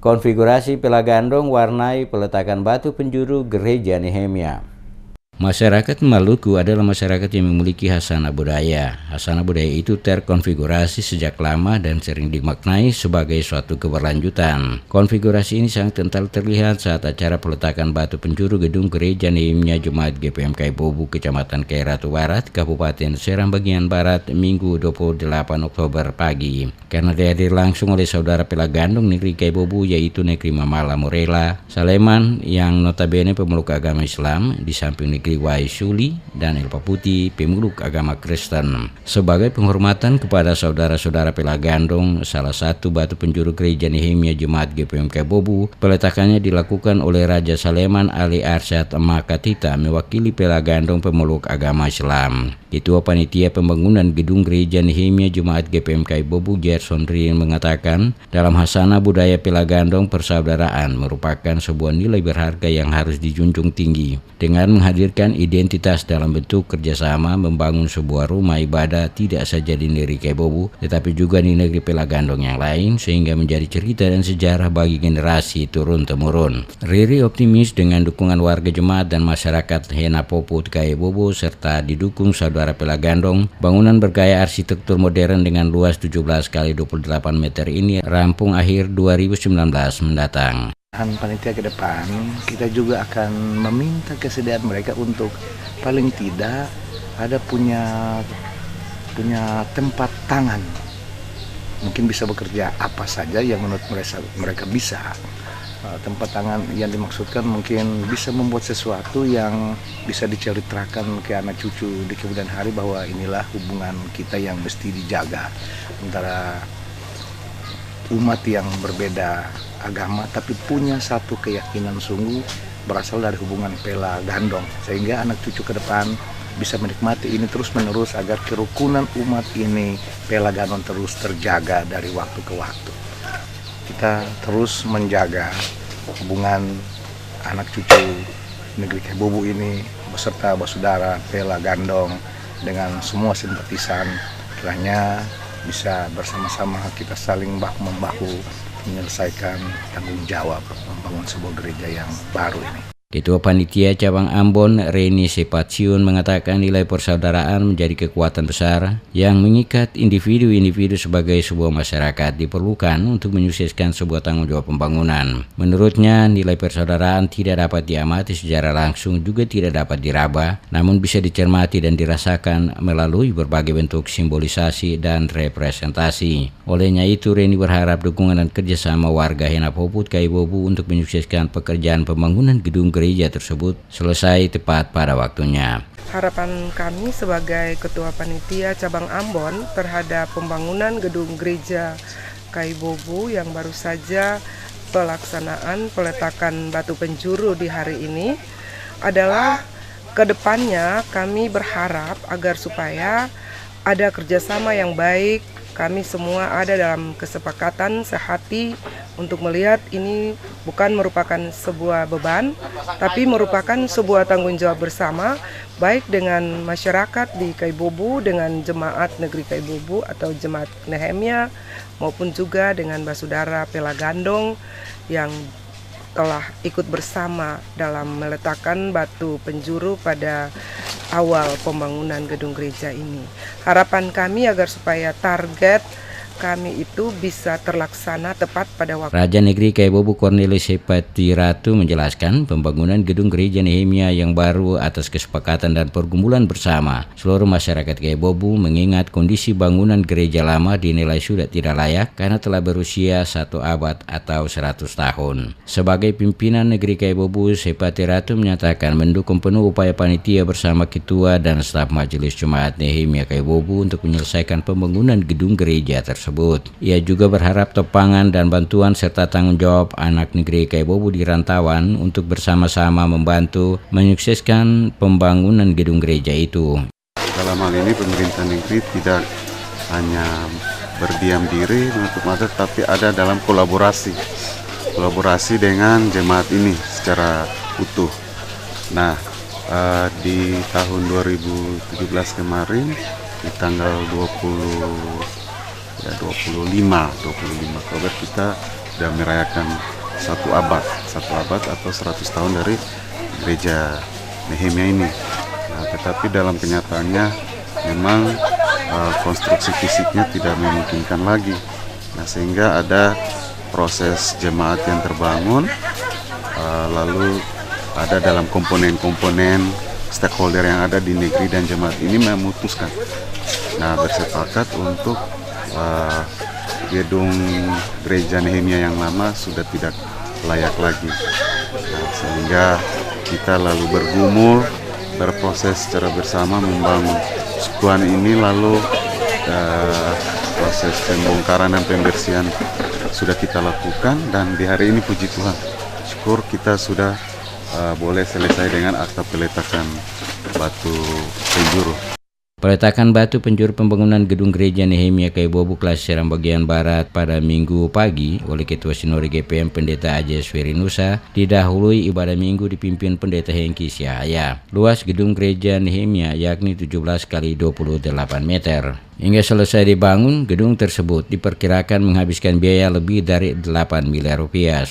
Konfigurasi Pela Gandong warnai peletakan batu penjuru Gereja Nehemia. Masyarakat Maluku adalah masyarakat yang memiliki hasanah budaya. Hasanah budaya itu terkonfigurasi sejak lama dan sering dimaknai sebagai suatu keberlanjutan. Konfigurasi ini sangat kental terlihat saat acara peletakan batu penjuru gedung Gereja Nehemia Jemaat GPM Kaibobu, Kecamatan Kairatu Barat, Kabupaten Serang bagian Barat, Minggu 28 Oktober pagi. Karena dihadir langsung oleh saudara Pela Gandong negeri Kaibobu, yaitu Negeri Mamala Morela Saleman yang notabene pemeluk agama Islam, di samping negeri Wai Suli dan Elpa Putih pemeluk agama Kristen. Sebagai penghormatan kepada saudara-saudara Pela Gandong, salah satu batu penjuru Gereja Nehemia Jemaat GPM Kaibobu, peletakannya dilakukan oleh Raja Saleman Ali Arsyad Makatita mewakili Pela Gandong pemeluk agama Islam. Ketua Panitia Pembangunan Gedung Gereja Nehemia Jemaat GPM Kaibobu Gerson Rin mengatakan, dalam hasanah budaya Pela Gandong, persaudaraan merupakan sebuah nilai berharga yang harus dijunjung tinggi. Dengan menghadirkan identitas dalam bentuk kerjasama membangun sebuah rumah ibadah tidak saja di negeri Kaibobu, tetapi juga di negeri Pela Gandong yang lain, sehingga menjadi cerita dan sejarah bagi generasi turun-temurun. Riri optimis dengan dukungan warga jemaat dan masyarakat Hena Poput Kaibobu serta didukung saudara Pela Gandong, bangunan bergaya arsitektur modern dengan luas 17 kali 28 meter ini rampung akhir 2019 mendatang. Panitia ke depan, kita juga akan meminta kesediaan mereka untuk paling tidak ada punya tempat tangan. Mungkin bisa bekerja apa saja yang menurut mereka bisa. Tempat tangan yang dimaksudkan mungkin bisa membuat sesuatu yang bisa diceritakan ke anak cucu di kemudian hari, bahwa inilah hubungan kita yang mesti dijaga antara umat yang berbeda agama tapi punya satu keyakinan sungguh berasal dari hubungan Pela Gandong, sehingga anak cucu ke depan bisa menikmati ini terus menerus agar kerukunan umat ini Pela Gandong terus terjaga dari waktu ke waktu. Kita terus menjaga hubungan anak cucu negeri Kaibobu ini beserta saudara Pela Gandong dengan semua simpatisan, kiranya bisa bersama-sama kita saling bahu-membahu menyelesaikan tanggung jawab membangun sebuah gereja yang baru ini. Ketua Panitia Cabang Ambon, Reni Sepatsiun, mengatakan nilai persaudaraan menjadi kekuatan besar yang mengikat individu-individu sebagai sebuah masyarakat diperlukan untuk menyukseskan sebuah tanggung jawab pembangunan. Menurutnya, nilai persaudaraan tidak dapat diamati secara langsung, juga tidak dapat diraba, namun bisa dicermati dan dirasakan melalui berbagai bentuk simbolisasi dan representasi. Olehnya itu, Reni berharap dukungan dan kerjasama warga Hena Poput Kaibobu untuk menyukseskan pekerjaan pembangunan gedung gereja tersebut selesai tepat pada waktunya. Harapan kami sebagai Ketua Panitia Cabang Ambon terhadap pembangunan gedung gereja Kaibobu yang baru saja pelaksanaan peletakan batu penjuru di hari ini adalah kedepannya kami berharap agar supaya ada kerjasama yang baik. Kami semua ada dalam kesepakatan sehati untuk melihat ini bukan merupakan sebuah beban, tapi merupakan sebuah tanggung jawab bersama, baik dengan masyarakat di Kaibobu, dengan jemaat negeri Kaibobu atau jemaat Nehemia, maupun juga dengan basudara Pela Gandong yang telah ikut bersama dalam meletakkan batu penjuru pada awal pembangunan gedung gereja ini. Harapan kami agar supaya target kami itu bisa terlaksana tepat pada waktu. Raja Negeri Kaibobu Cornelis Sepati Ratu menjelaskan pembangunan gedung gereja Nehemia yang baru atas kesepakatan dan pergumulan bersama seluruh masyarakat Kaibobu, mengingat kondisi bangunan gereja lama dinilai sudah tidak layak karena telah berusia 1 abad atau 100 tahun. Sebagai pimpinan Negeri Kaibobu, Sepati Ratu menyatakan mendukung penuh upaya panitia bersama ketua dan staf Majelis Jemaat Nehemia Kaibobu untuk menyelesaikan pembangunan gedung gereja tersebut. Ia juga berharap topangan dan bantuan serta tanggung jawab anak negeri Kaibobu di rantauan untuk bersama-sama membantu menyukseskan pembangunan gedung gereja itu. Dalam hal ini pemerintah negeri tidak hanya berdiam diri menutup mata, tapi ada dalam kolaborasi dengan jemaat ini secara utuh. Nah, di tahun 2017 kemarin di tanggal 25 Oktober kita sudah merayakan satu abad atau 100 tahun dari gereja Nehemia ini. Nah, tetapi dalam kenyataannya memang konstruksi fisiknya tidak memungkinkan lagi. Nah, sehingga ada proses jemaat yang terbangun, lalu ada dalam komponen-komponen stakeholder yang ada di negeri dan jemaat ini memutuskan, bersepakat untuk gedung gereja Nehemia yang lama sudah tidak layak lagi. Sehingga kita lalu bergumul, berproses secara bersama membangun skuan ini, lalu proses pembongkaran dan pembersihan sudah kita lakukan, dan di hari ini puji Tuhan, syukur kita sudah boleh selesai dengan akta peletakan batu penjuru. Peletakan batu penjuru pembangunan gedung gereja Nehemia Kaibobu Kelas Seram bagian Barat pada Minggu pagi oleh Ketua Sinode GPM Pendeta Ajes Ferinusa didahului ibadah Minggu dipimpin Pendeta Hengki Syahaya. Luas gedung gereja Nehemia yakni 17 kali 28 meter. Hingga selesai dibangun, gedung tersebut diperkirakan menghabiskan biaya lebih dari 8 miliar rupiah.